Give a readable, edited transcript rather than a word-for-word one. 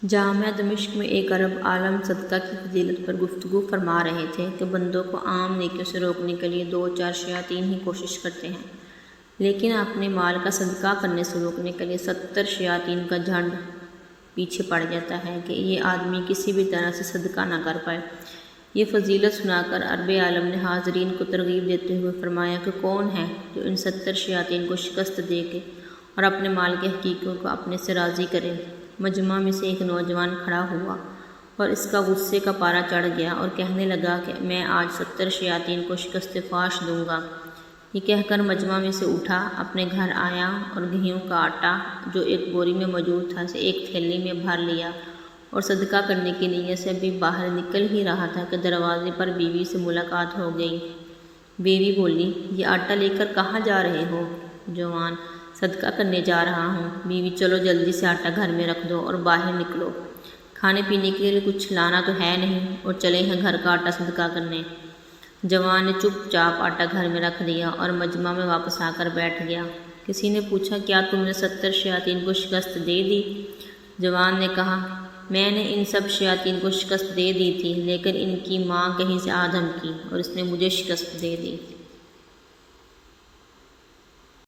جامعہ دمشق میں ایک عرب عالم صدقہ کی فضیلت پر گفتگو فرما رہے تھے کہ بندوں کو عام نیکیوں سے روکنے کے لیے 2-4 شیاطین ہی کوشش کرتے ہیں، لیکن اپنے مال کا صدقہ کرنے سے روکنے کے لیے 70 شیاطین کا جھنڈ پیچھے پڑ جاتا ہے کہ یہ آدمی کسی بھی طرح سے صدقہ نہ کر پائے۔ یہ فضیلت سنا کر عرب عالم نے حاضرین کو ترغیب دیتے ہوئے فرمایا کہ کون ہے جو ان 70 شیاطین کو شکست دے کے اور اپنے مال کے حقیقوں کو اپنے سے راضی کرے۔ مجمع میں سے ایک نوجوان کھڑا ہوا اور اس کا غصے کا پارا چڑھ گیا اور کہنے لگا کہ میں آج 70 شیاطین کو شکست فاش دوں گا۔ یہ کہہ کر مجمع میں سے اٹھا، اپنے گھر آیا اور گیہوں کا آٹا جو ایک بوری میں موجود تھا اسے ایک تھیلی میں بھر لیا اور صدقہ کرنے کی نیت سے ابھی باہر نکل ہی رہا تھا کہ دروازے پر بیوی سے ملاقات ہو گئی۔ بیوی بولی، یہ آٹا لے کر کہاں جا رہے ہو؟ جوان، صدقہ کرنے جا رہا ہوں۔ بیوی، چلو جلدی سے آٹا گھر میں رکھ دو اور باہر نکلو، کھانے پینے کے لیے کچھ لانا تو ہے نہیں اور چلے ہیں گھر کا آٹا صدقہ کرنے۔ جوان نے چپ چاپ آٹا گھر میں رکھ دیا اور مجمع میں واپس آ کر بیٹھ گیا۔ کسی نے پوچھا، کیا تم نے 70 شیاطین کو شکست دے دی؟ جوان نے کہا، میں نے ان سب شیاطین کو شکست دے دی تھی، لیکن ان کی ماں کہیں سے آدم کی اور اس نے مجھے شکست دے دی۔